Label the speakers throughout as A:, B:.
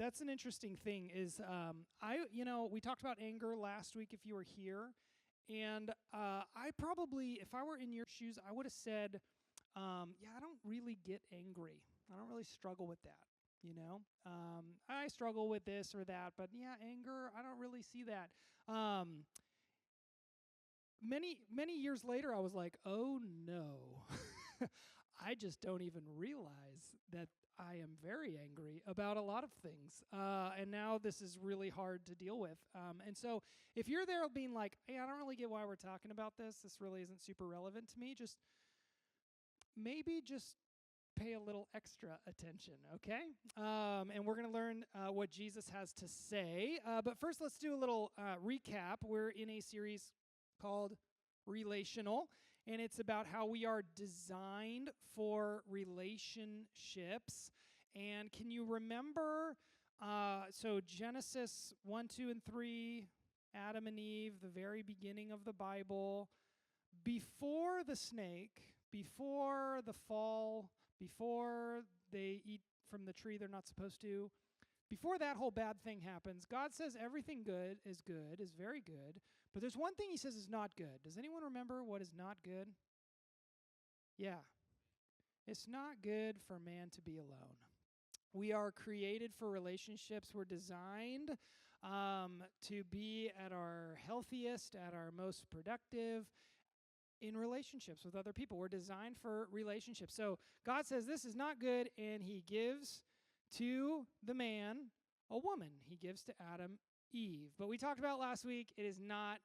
A: that's an interesting thing. We talked about anger last week if you were here, and I probably, if I were in your shoes, I would have said, I don't really get angry. I don't really struggle with that. I struggle with this or that, but anger, I don't really see that. Many years later, I was like, oh no, I just don't even realize that I am very angry about a lot of things. And now this is really hard to deal with. And so if you're there being like, hey, I don't really get why we're talking about this. This really isn't super relevant to me. Just pay a little extra attention, okay? And we're going to learn what Jesus has to say. But first, let's do a little recap. We're in a series called Relational, and it's about how we are designed for relationships. And can you remember, so Genesis 1, 2, and 3, Adam and Eve, the very beginning of the Bible, before the snake, before the fall, before they eat from the tree they're not supposed to, before that whole bad thing happens, God says everything good, is very good, but there's one thing he says is not good. Does anyone remember what is not good? Yeah. It's not good for man to be alone. We are created for relationships. We're designed to be at our healthiest, at our most productive, in relationships with other people. We're designed for relationships. So God says this is not good, and he gives to the man a woman. He gives to Adam Eve. But we talked about last week, it is not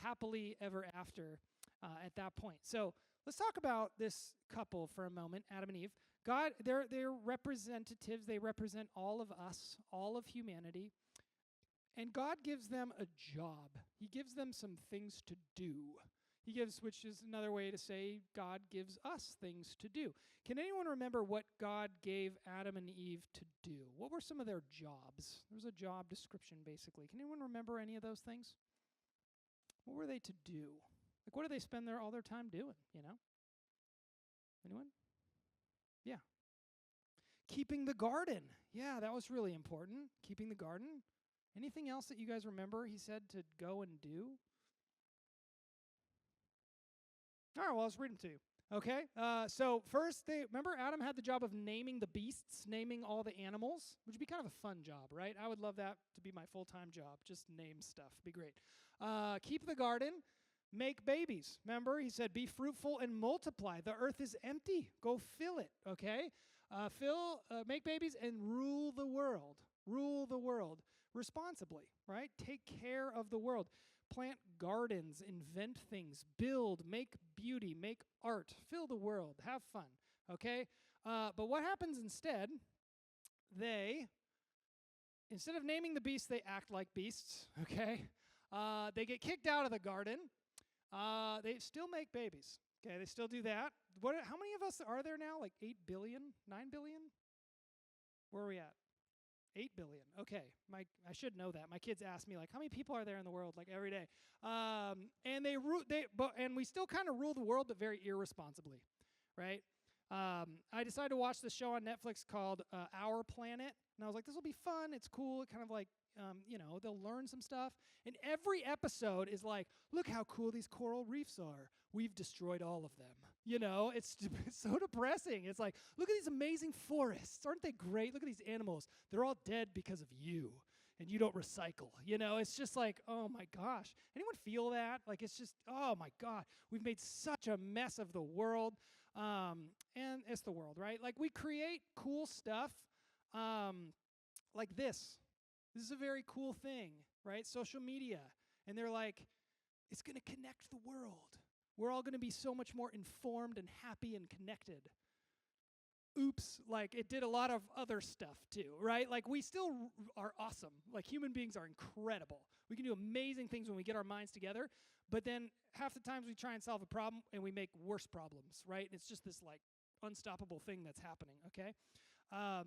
A: happily ever after at that point. So let's talk about this couple for a moment, Adam and Eve. God, they're representatives. They represent all of us, all of humanity. And God gives them a job. He gives them some things to do. Which is another way to say God gives us things to do. Can anyone remember what God gave Adam and Eve to do? What were some of their jobs? There was a job description, basically. Can anyone remember any of those things? What were they to do? Like, what do they spend all their time doing, Anyone? Yeah. Keeping the garden. Yeah, that was really important. Keeping the garden. Anything else that you guys remember he said to go and do? All right, well, let's read them to you. Okay, so first, remember Adam had the job of naming the beasts, naming all the animals, which would be kind of a fun job, right? I would love that to be my full-time job, just name stuff, be great. Keep the garden, make babies. Remember, he said, be fruitful and multiply. The earth is empty, go fill it, okay? Make babies and rule the world. Rule the world responsibly, right? Take care of the world. Plant gardens, invent things, build, make beauty, make art, fill the world, have fun, okay? But what happens instead? Instead of naming the beasts, they act like beasts, okay? They get kicked out of the garden. They still make babies, okay? They still do that. How many of us are there now? Like 8 billion, 9 billion? Where are we at? 8 billion. Okay, I should know that. My kids ask me, like, how many people are there in the world, like, every day? And we still kind of rule the world, but very irresponsibly, right? I decided to watch this show on Netflix called Our Planet, and I was like, this will be fun. It's cool. It kind of like, they'll learn some stuff. And every episode is like, look how cool these coral reefs are. We've destroyed all of them. It's so depressing. It's like, look at these amazing forests. Aren't they great? Look at these animals. They're all dead because of you, and you don't recycle. It's just like, oh my gosh. Anyone feel that? Like, it's just, oh my God. We've made such a mess of the world. And it's the world, right? Like, we create cool stuff like this. This is a very cool thing, right? Social media. And they're like, it's going to connect the world. We're all going to be so much more informed and happy and connected. Oops, like it did a lot of other stuff too, right? Like we still are awesome. Like human beings are incredible. We can do amazing things when we get our minds together, but then half the times we try and solve a problem and we make worse problems, right? And it's just this like unstoppable thing that's happening, okay?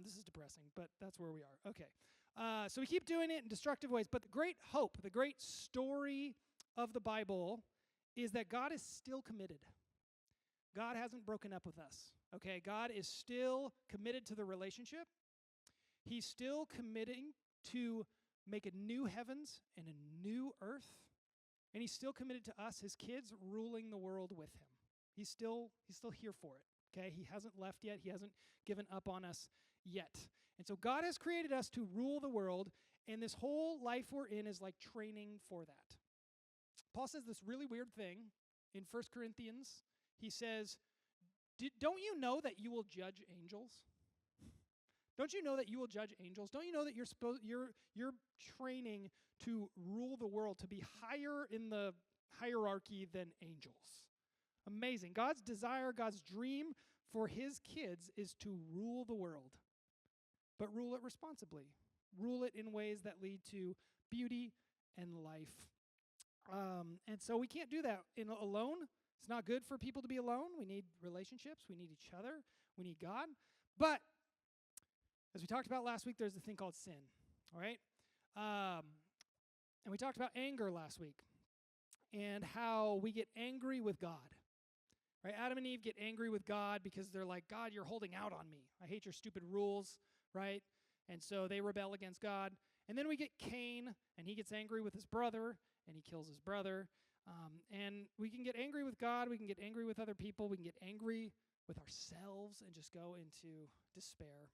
A: This is depressing, but that's where we are. Okay. So we keep doing it in destructive ways, but the great hope, the great story of the Bible is that God is still committed. God hasn't broken up with us, okay? God is still committed to the relationship. He's still committing to make a new heavens and a new earth. And he's still committed to us, his kids, ruling the world with him. He's still here for it. Okay? He hasn't left yet. He hasn't given up on us yet. And so God has created us to rule the world, and this whole life we're in is like training for that. Paul says this really weird thing in 1 Corinthians. He says, don't you know that you will judge angels? Don't you know that you will judge angels? Don't you know that you're training to rule the world, to be higher in the hierarchy than angels? Amazing. God's desire, God's dream for his kids is to rule the world, but rule it responsibly. Rule it in ways that lead to beauty and life. And so we can't do that alone. It's not good for people to be alone. We need relationships. We need each other. We need God. But as we talked about last week, there's a thing called sin, all right? And we talked about anger last week and how we get angry with God, right? Adam and Eve get angry with God because they're like, God, you're holding out on me. I hate your stupid rules, right? And so they rebel against God. And then we get Cain, and he gets angry with his brother, and he kills his brother. And we can get angry with God. We can get angry with other people. We can get angry with ourselves and just go into despair.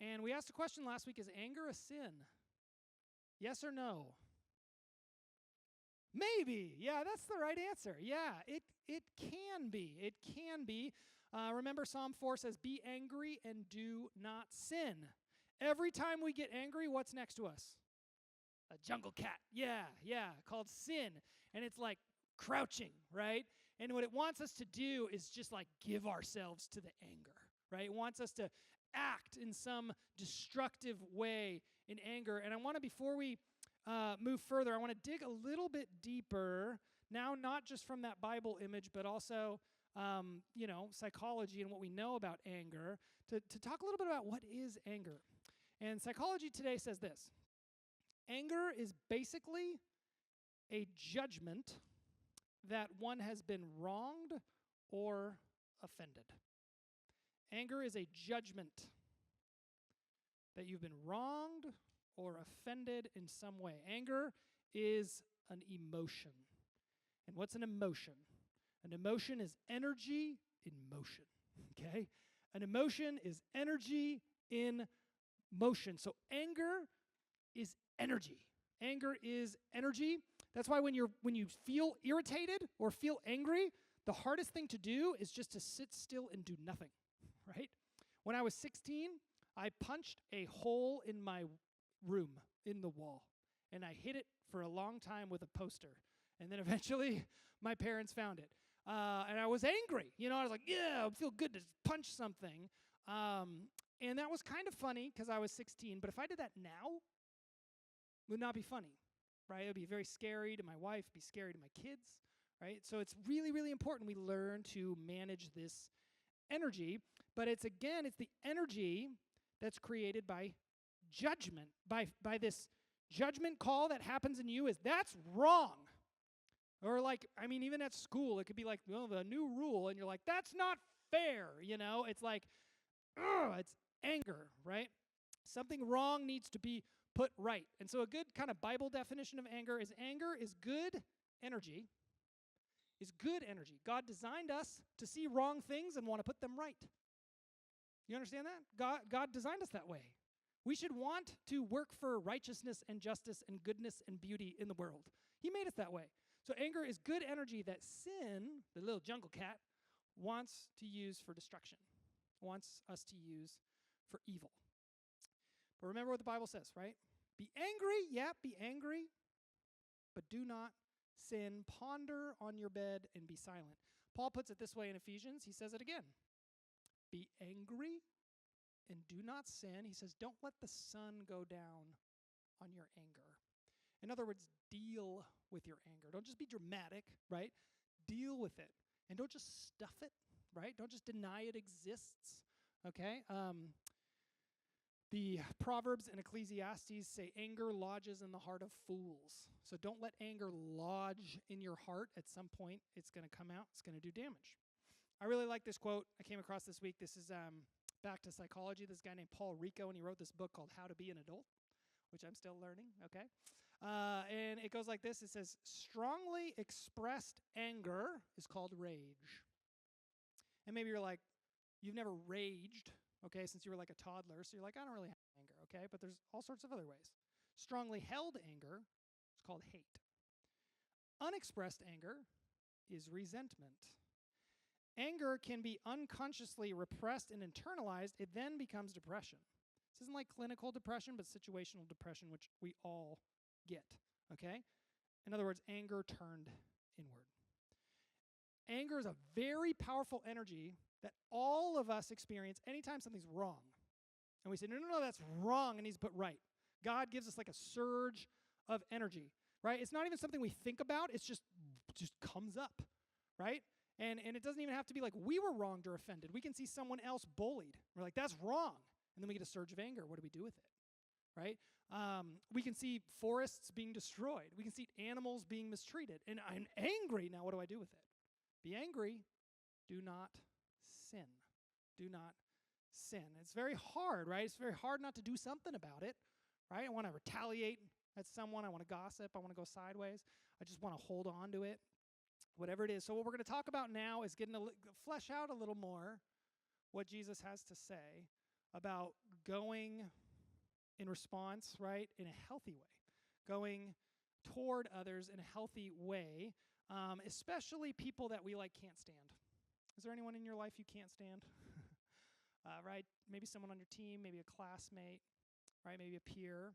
A: And we asked a question last week, is anger a sin? Yes or no? Maybe. Yeah, that's the right answer. Yeah, it can be. It can be. Remember Psalm 4 says, be angry and do not sin. Every time we get angry, what's next to us? A jungle cat. Yeah, called sin. And it's like crouching, right? And what it wants us to do is just like give ourselves to the anger, right? It wants us to act in some destructive way in anger. And I want to, before we move further, I want to dig a little bit deeper now, not just from that Bible image, but also, psychology and what we know about anger, to talk a little bit about what is anger. And psychology today says this: anger is basically a judgment that one has been wronged or offended. Anger is a judgment that you've been wronged or offended in some way. Anger is an emotion. And what's an emotion? An emotion is energy in motion, okay? An emotion is energy in motion. So anger is energy. Anger is energy. That's why when you feel irritated or feel angry, the hardest thing to do is just to sit still and do nothing, right? When I was 16, I punched a hole in my room in the wall, and I hid it for a long time with a poster. And then eventually my parents found it. And I was angry. I was like, yeah, it feels good to punch something. And that was kind of funny because I was 16. But if I did that now, it would not be funny, right? It would be very scary to my wife, be scary to my kids, right? So it's really, really important we learn to manage this energy. But it's the energy that's created by judgment, by this judgment call that happens in you is, that's wrong. Or even at school, it could be like, well, the new rule, and you're like, that's not fair, It's like, it's anger, right? Something wrong needs to be put right. And so a good kind of Bible definition of anger is good energy, is good energy. God designed us to see wrong things and want to put them right. You understand that? God designed us that way. We should want to work for righteousness and justice and goodness and beauty in the world. He made us that way. So anger is good energy that sin, the little jungle cat, wants to use for destruction, wants us to use for evil. But remember what the Bible says, right? Be angry, but do not sin. Ponder on your bed and be silent. Paul puts it this way in Ephesians. He says it again. Be angry and do not sin. He says, don't let the sun go down on your anger. In other words, deal with your anger. Don't just be dramatic, right? Deal with it. And don't just stuff it, right? Don't just deny it exists, okay? The Proverbs and Ecclesiastes say anger lodges in the heart of fools. So don't let anger lodge in your heart. At some point, it's going to come out. It's going to do damage. I really like this quote I came across this week. This is back to psychology. This guy named Paul Rico, and he wrote this book called How to Be an Adult, which I'm still learning, okay? And it goes like this. It says, strongly expressed anger is called rage. And maybe you're like, you've never raged, okay, since you were like a toddler, so you're like, I don't really have anger, okay? But there's all sorts of other ways. Strongly held anger is called hate. Unexpressed anger is resentment. Anger can be unconsciously repressed and internalized. It then becomes depression. This isn't like clinical depression, but situational depression, which we all get, okay? In other words, anger turned inward. Anger is a very powerful energy that all of us experience anytime something's wrong. And we say, no, that's wrong, and needs to put right. God gives us like a surge of energy, right? It's not even something we think about. It's just comes up, right? And it doesn't even have to be like we were wronged or offended. We can see someone else bullied. We're like, that's wrong. And then we get a surge of anger. What do we do with it, right? We can see forests being destroyed. We can see animals being mistreated. And I'm angry. Now what do I do with it? Be angry. Do not sin. Do not sin. It's very hard, right? It's very hard not to do something about it, right? I want to retaliate at someone. I want to gossip. I want to go sideways. I just want to hold on to it. Whatever it is. So what we're going to talk about now is getting to flesh out a little more what Jesus has to say about going in response, right, in a healthy way, going toward others in a healthy way, especially people that we like can't stand. Is there anyone in your life you can't stand? Right? Maybe someone on your team, maybe a classmate, right? Maybe a peer,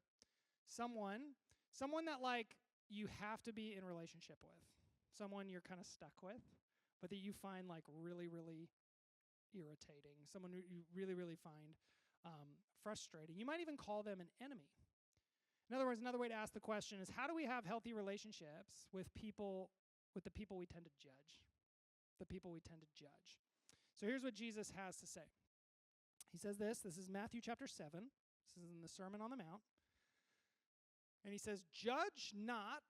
A: someone that like you have to be in relationship with. Someone you're kind of stuck with, but that you find like really, really irritating. Someone who you really, really find frustrating. You might even call them an enemy. In other words, another way to ask the question is, how do we have healthy relationships with people, with the people we tend to judge? The people we tend to judge. So here's what Jesus has to say. He says this is Matthew chapter 7. This is in the Sermon on the Mount. And he says, judge not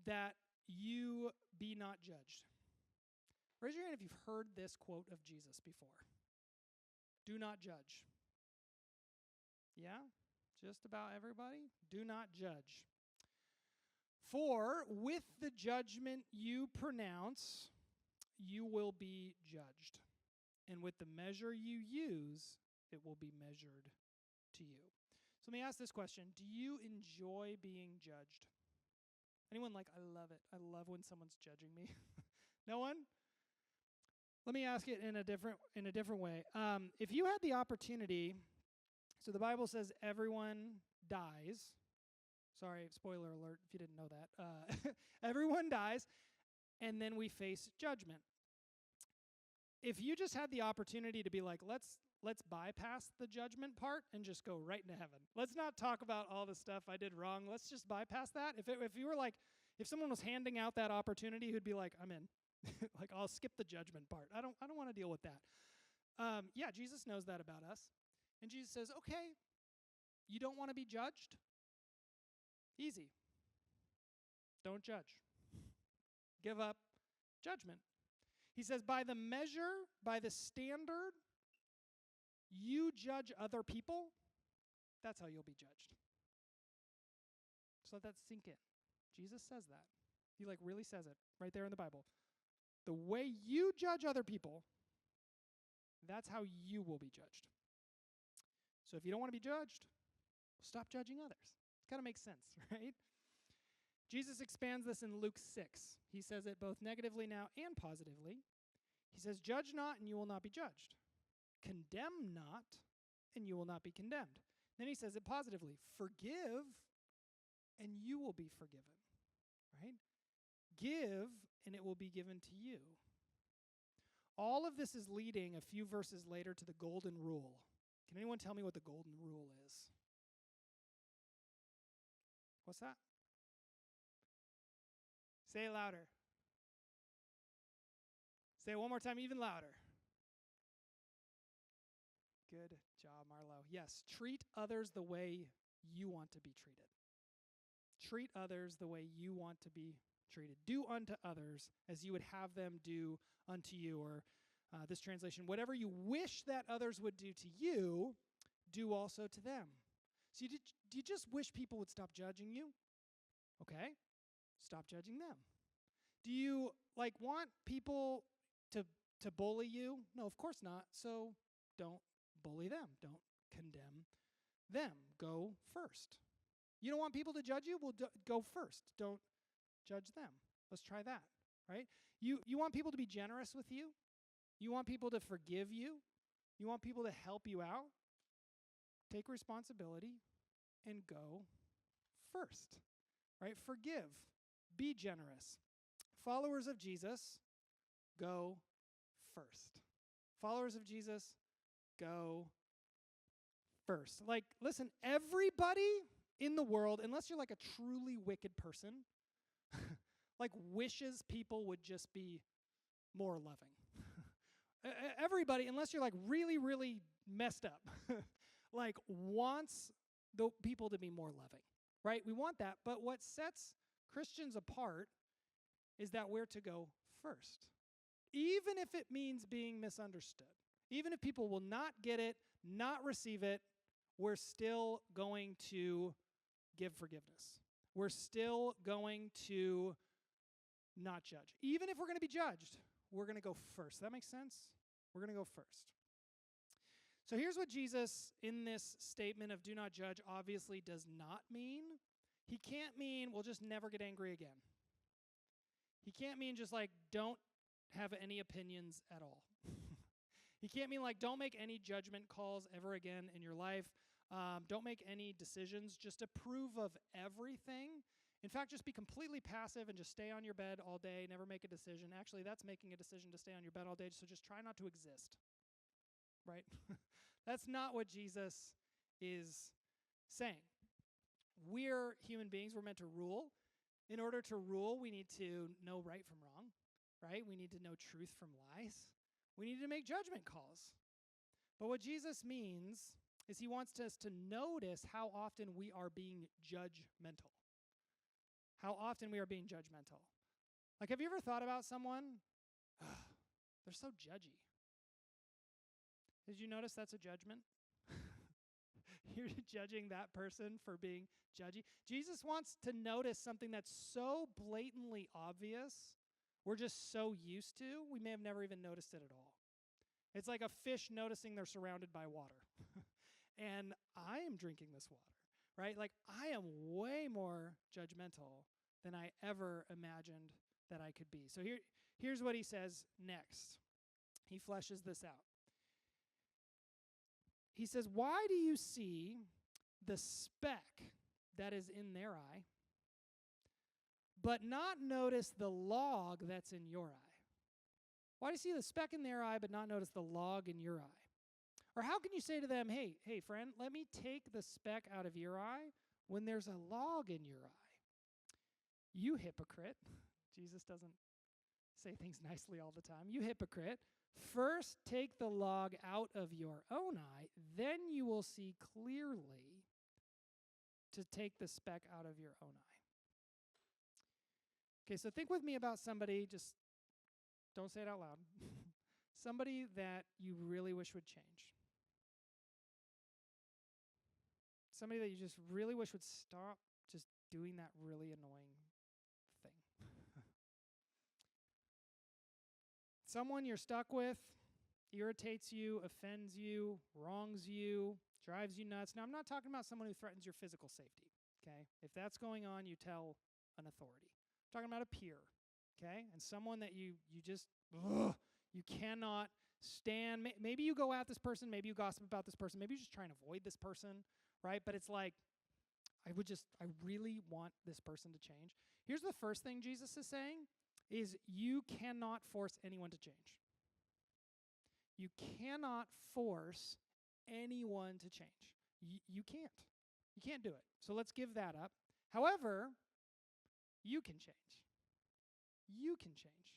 A: that you be not judged. Raise your hand if you've heard this quote of Jesus before. Do not judge. Yeah? Just about everybody? Do not judge. For with the judgment you pronounce, you will be judged. And with the measure you use, it will be measured to you. So let me ask this question. Do you enjoy being judged? Anyone like, I love it. I love when someone's judging me. No one? Let me ask it in a different way. If you had the opportunity, so the Bible says everyone dies. Sorry, spoiler alert if you didn't know that. Everyone dies, and then we face judgment. If you just had the opportunity to be like, let's bypass the judgment part and just go right into heaven. Let's not talk about all the stuff I did wrong. Let's just bypass that. If you were like, if someone was handing out that opportunity, who'd be like, I'm in. Like, I'll skip the judgment part. I don't want to deal with that. Yeah, Jesus knows that about us. And Jesus says, okay, you don't want to be judged? Easy. Don't judge. Give up judgment. He says, by the measure, by the standard you judge other people, that's how you'll be judged. So let that sink in. Jesus says that. He like really says it right there in the Bible. The way you judge other people, that's how you will be judged. So if you don't want to be judged, stop judging others. It kind of makes sense, right? Jesus expands this in Luke 6. He says it both negatively now and positively. He says, judge not and you will not be judged. Condemn not and you will not be condemned. Then he says it positively. Forgive and you will be forgiven, right? Give and it will be given to you. All of this is leading a few verses later to the golden rule. Can anyone tell me what the golden rule is? What's that? Say it louder. Say it one more time, even louder. Good job, Marlo. Yes, treat others the way you want to be treated. Treat others the way you want to be treated. Do unto others as you would have them do unto you. Or This translation, whatever you wish that others would do to you, do also to them. So do you just wish people would stop judging you? Okay, stop judging them. Do you want people to bully you? No, of course not. So don't bully them. Don't condemn them. Go first. You don't want people to judge you? Well, go first. Don't judge them. Let's try that, right? You want people to be generous with you? You want people to forgive you? You want people to help you out? Take responsibility and go first, right? Forgive. Be generous. Followers of Jesus, go first. Followers of Jesus, go first. Listen, everybody in the world, unless you're a truly wicked person, wishes people would just be more loving. Everybody, unless you're really, really messed up, wants the people to be more loving, right? We want that, but what sets Christians apart is that we're to go first. Even if it means being misunderstood, even if people will not get it, not receive it, we're still going to give forgiveness. We're still going to not judge. Even if we're going to be judged, we're going to go first. That makes sense? We're going to go first. So here's what Jesus, in this statement of do not judge, obviously does not mean. He can't mean, well, just never get angry again. He can't mean just don't have any opinions at all. He can't mean don't make any judgment calls ever again in your life. Don't make any decisions. Just approve of everything. In fact, just be completely passive and just stay on your bed all day, never make a decision. Actually, that's making a decision to stay on your bed all day, so just try not to exist. Right? That's not what Jesus is saying. We're human beings. We're meant to rule. In order to rule, we need to know right from wrong, right? We need to know truth from lies. We need to make judgment calls. But what Jesus means is he wants us to notice how often we are being judgmental. How often we are being judgmental. Have you ever thought about someone? They're so judgy. Did you notice that's a judgment? You're judging that person for being judgy. Jesus wants to notice something that's so blatantly obvious, we're just so used to, we may have never even noticed it at all. It's like a fish noticing they're surrounded by water. And I am drinking this water, right? I am way more judgmental than I ever imagined that I could be. So here's what he says next. He fleshes this out. He says, why do you see the speck that is in their eye, but not notice the log that's in your eye? Why do you see the speck in their eye, but not notice the log in your eye? Or how can you say to them, hey, friend, let me take the speck out of your eye when there's a log in your eye? You hypocrite. Jesus doesn't say things nicely all the time. You hypocrite. First, take the log out of your own eye, then you will see clearly to take the speck out of your own eye. Okay, so think with me about somebody, just don't say it out loud. Somebody that you really wish would change. Somebody that you just really wish would stop just doing that really annoying thing. Someone you're stuck with, irritates you, offends you, wrongs you, drives you nuts. Now, I'm not talking about someone who threatens your physical safety, okay? If that's going on, you tell an authority. I'm talking about a peer, okay? And someone that you just, you cannot stand. Maybe you go at this person, maybe you gossip about this person, maybe you just try and avoid this person, right? But it's I really want this person to change. Here's the first thing Jesus is saying, is you cannot force anyone to change. You cannot force anyone to change. You can't. You can't do it. So let's give that up. However, you can change. You can change.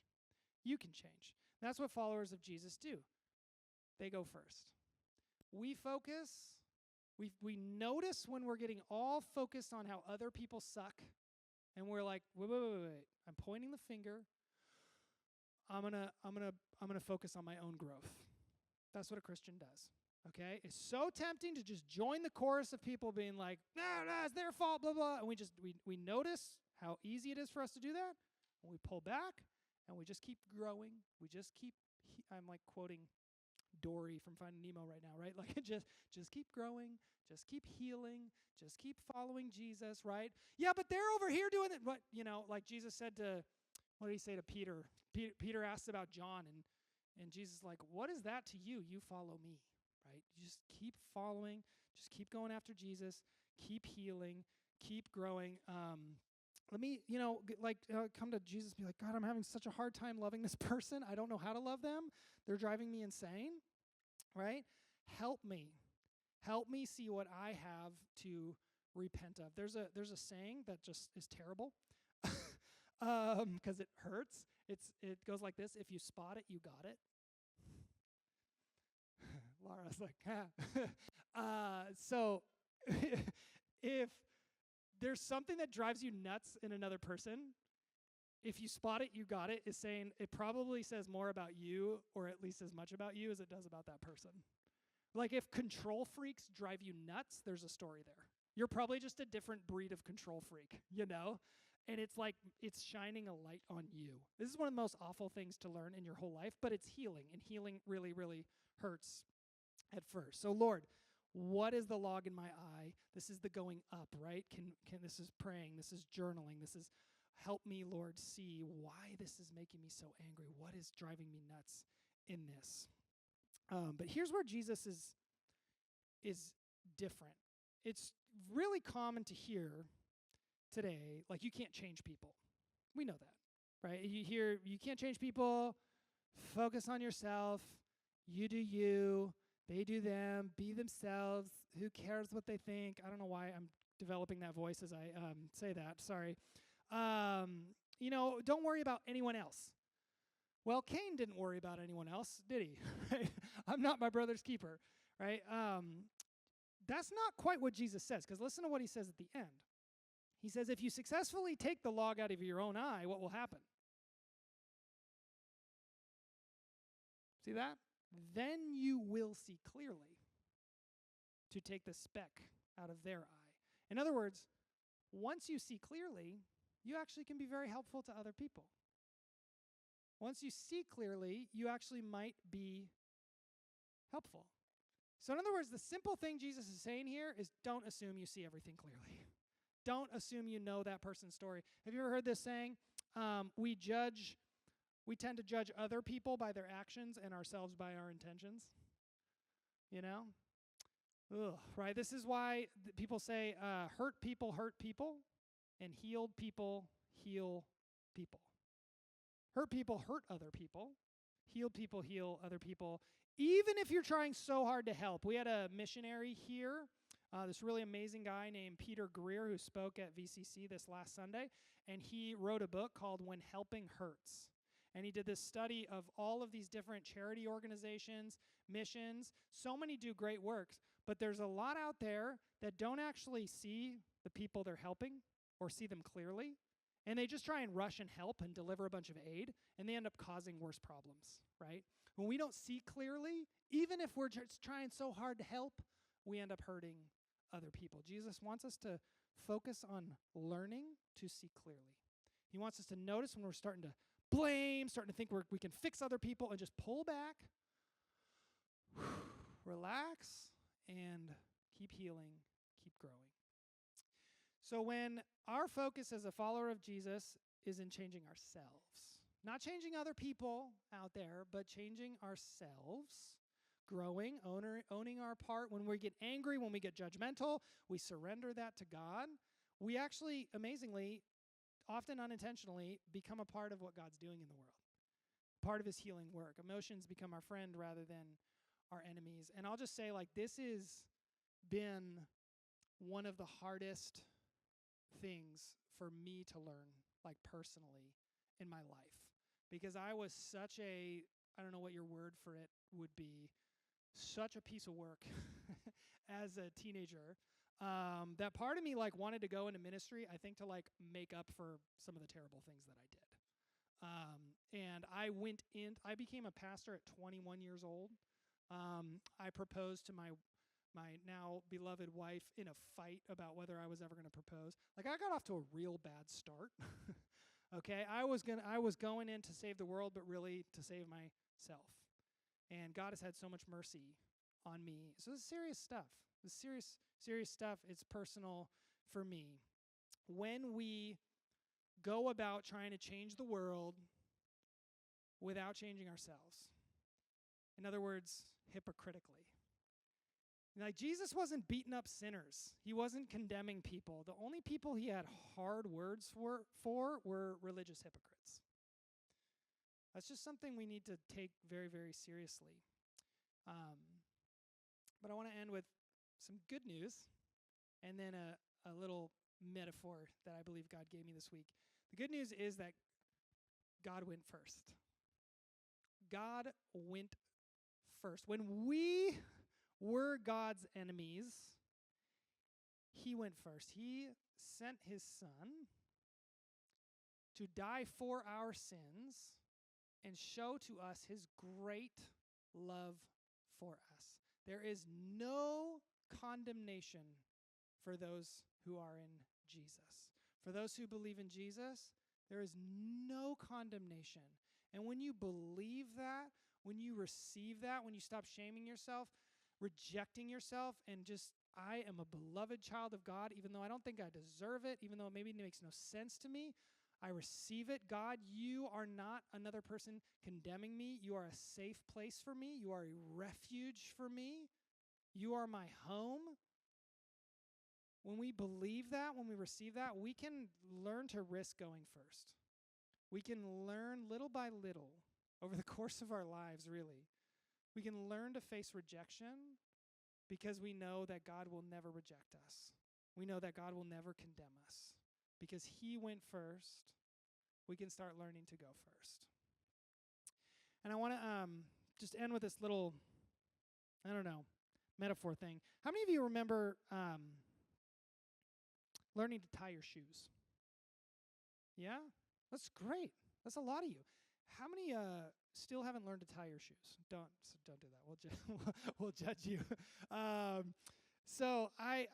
A: You can change. That's what followers of Jesus do. They go first. We focus. We notice when we're getting all focused on how other people suck, and we're like, wait. I'm pointing the finger. I'm gonna focus on my own growth. That's what a Christian does. Okay? It's so tempting to just join the chorus of people being like, no, it's their fault, blah, blah. And we notice how easy it is for us to do that. And we pull back and we just keep growing. We just keep, I'm like quoting Dory from Finding Nemo right now, right? Like just keep growing, just keep healing, just keep following Jesus, right? Yeah, but they're over here doing it. But, like Jesus said to, what did he say to Peter? Peter asked about John, and Jesus is like, what is that to you? You follow me, right? You just keep following, just keep going after Jesus, keep healing, keep growing. Let me, come to Jesus and be like, God, I'm having such a hard time loving this person. I don't know how to love them. They're driving me insane, right? Help me. Help me see what I have to repent of. There's a saying that just is terrible because it hurts. It goes like this: if you spot it, you got it. Laura's like, so if there's something that drives you nuts in another person, if you spot it, you got it, is saying it probably says more about you, or at least as much about you as it does about that person. Like if control freaks drive you nuts, there's a story there. You're probably just a different breed of control freak, And it's like it's shining a light on you. This is one of the most awful things to learn in your whole life, but it's healing, and healing really, really hurts at first. So Lord, what is the log in my eye? This is the going up, right? This is praying, this is journaling, this is help me, Lord, see why this is making me so angry. What is driving me nuts in this? But here's where Jesus is different. It's really common to hear today, like, you can't change people. We know that, right? You hear, you can't change people, focus on yourself, you do you, they do them, be themselves, who cares what they think? I don't know why I'm developing that voice as I say that, sorry. Don't worry about anyone else. Well, Cain didn't worry about anyone else, did he? I'm not my brother's keeper, right? That's not quite what Jesus says, because listen to what he says at the end. He says, if you successfully take the log out of your own eye, what will happen? See that? Then you will see clearly to take the speck out of their eye. In other words, once you see clearly, you actually can be very helpful to other people. Once you see clearly, you actually might be helpful. So in other words, the simple thing Jesus is saying here is don't assume you see everything clearly. Don't assume you know that person's story. Have you ever heard this saying? We tend to judge other people by their actions and ourselves by our intentions. Right? This is why people say hurt people, and healed people heal people. Hurt people hurt other people. Healed people heal other people. Even if you're trying so hard to help. We had a missionary here, this really amazing guy named Peter Greer, who spoke at VCC this last Sunday, and he wrote a book called When Helping Hurts. And he did this study of all of these different charity organizations, missions. So many do great works, but there's a lot out there that don't actually see the people they're helping or see them clearly. And they just try and rush and help and deliver a bunch of aid, and they end up causing worse problems, right? When we don't see clearly, even if we're just trying so hard to help, we end up hurting other people. Jesus wants us to focus on learning to see clearly. He wants us to notice when we're starting to blame, starting to think we can fix other people, and just pull back, relax, and keep healing, keep growing. So when our focus as a follower of Jesus is in changing ourselves, not changing other people out there, but changing ourselves, growing, owning our part. When we get angry, when we get judgmental, we surrender that to God. We actually, amazingly, often unintentionally, become a part of what God's doing in the world, part of his healing work. Emotions become our friend rather than our enemies. And I'll just say, this has been one of the hardest things for me to learn, personally, in my life. Because I was such a, I don't know what your word for it would be, such a piece of work as a teenager, that part of me wanted to go into ministry, I think, to make up for some of the terrible things that I did. And I became a pastor at 21 years old. I proposed to my now beloved wife in a fight about whether I was ever going to propose. Like, I got off to a real bad start. Okay, I was going in to save the world, but really to save myself. And God has had so much mercy on me. So this is serious stuff. This is serious stuff. It's personal for me. When we go about trying to change the world without changing ourselves. In other words, hypocritically. Like, Jesus wasn't beating up sinners. He wasn't condemning people. The only people he had hard words for were religious hypocrites. That's just something we need to take very, very seriously. But I want to end with some good news and then a little metaphor that I believe God gave me this week. The good news is that God went first. God went first. When we were God's enemies, he went first. He sent his son to die for our sins and show to us his great love for us. There is no condemnation for those who are in Jesus. For those who believe in Jesus, there is no condemnation. And when you believe that, when you receive that, when you stop shaming yourself, rejecting yourself, and just, I am a beloved child of God, even though I don't think I deserve it, even though maybe it makes no sense to me, I receive it. God, you are not another person condemning me. You are a safe place for me. You are a refuge for me. You are my home. When we believe that, when we receive that, we can learn to risk going first. We can learn little by little over the course of our lives, really. We can learn to face rejection because we know that God will never reject us. We know that God will never condemn us. Because he went first, we can start learning to go first. And I want to just end with this little, metaphor thing. How many of you remember learning to tie your shoes? Yeah? That's great. That's a lot of you. How many still haven't learned to tie your shoes? Don't do that. We'll judge you. So I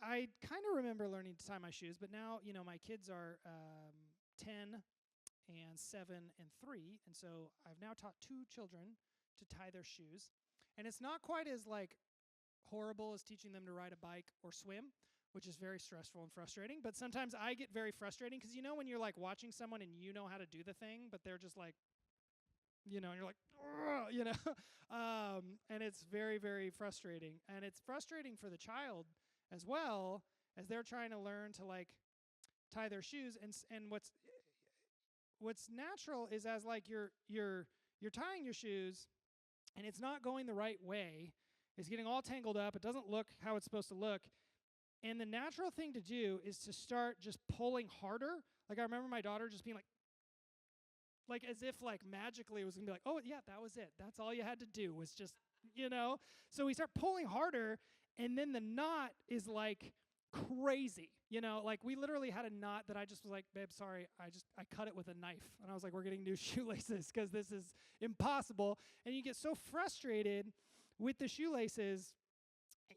A: kind of remember learning to tie my shoes, but now, my kids are 10 and 7 and 3, and so I've now taught 2 children to tie their shoes. And it's not quite as horrible as teaching them to ride a bike or swim, which is very stressful and frustrating. But sometimes I get very frustrating because when you're watching someone and you know how to do the thing, but they're just and you're like, and it's very, very frustrating. And it's frustrating for the child as well, as they're trying to learn to tie their shoes. And what's natural is as you're tying your shoes and it's not going the right way, it's getting all tangled up, it doesn't look how it's supposed to look. And the natural thing to do is to start just pulling harder. I remember my daughter just being as if magically it was going to be oh, yeah, that was it. That's all you had to do was just, So we start pulling harder, and then the knot is crazy. We literally had a knot that I just was babe, sorry, I cut it with a knife. And I was we're getting new shoelaces because this is impossible. And you get so frustrated with the shoelaces,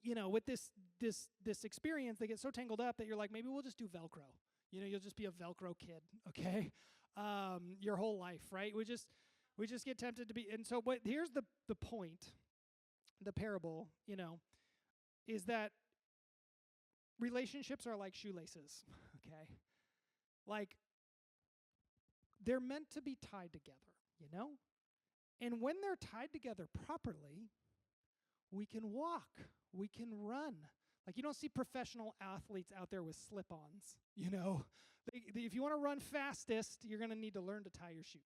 A: with this experience, they get so tangled up that you're maybe we'll just do Velcro. You'll just be a Velcro kid, okay? Your whole life, right? We just get tempted to be. And so, but here's the point, the parable, is that relationships are like shoelaces, okay? They're meant to be tied together, And when they're tied together properly, we can walk, we can run. You don't see professional athletes out there with slip-ons, If you want to run fastest, you're going to need to learn to tie your shoes,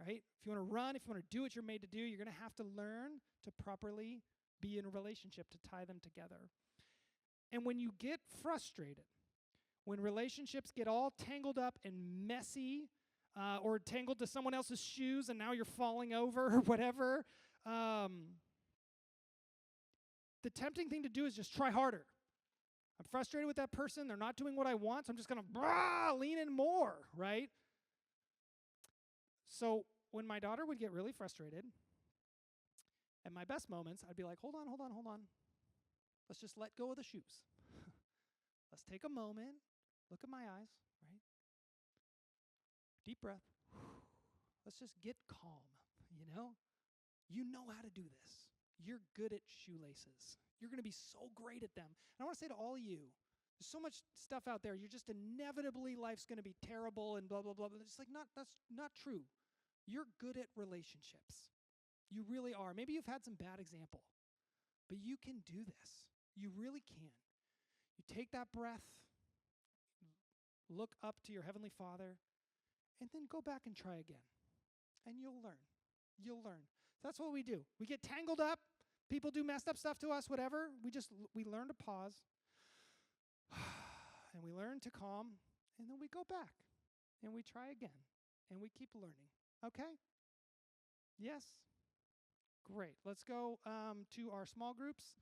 A: right? If you want to run, if you want to do what you're made to do, you're going to have to learn to properly be in a relationship, to tie them together. And when you get frustrated, when relationships get all tangled up and messy, or tangled to someone else's shoes and now you're falling over or whatever, the tempting thing to do is just try harder. I'm frustrated with that person. They're not doing what I want, so I'm just going to lean in more, right? So when my daughter would get really frustrated, at my best moments, I'd be like, hold on. Let's just let go of the shoes. Let's take a moment, look at my eyes, right? Deep breath. Let's just get calm, you know? You know how to do this. You're good at shoelaces. You're going to be so great at them. And I want to say to all of you, there's so much stuff out there. You're just inevitably, life's going to be terrible and blah, blah, blah. It's like, that's not true. You're good at relationships. You really are. Maybe you've had some bad example, but you can do this. You really can. You take that breath, look up to your Heavenly Father, and then go back and try again. And you'll learn. You'll learn. That's what we do. We get tangled up. People do messed up stuff to us, whatever. We learn to pause. And we learn to calm. And then we go back. And we try again. And we keep learning. Okay? Yes? Great. Let's go to our small groups.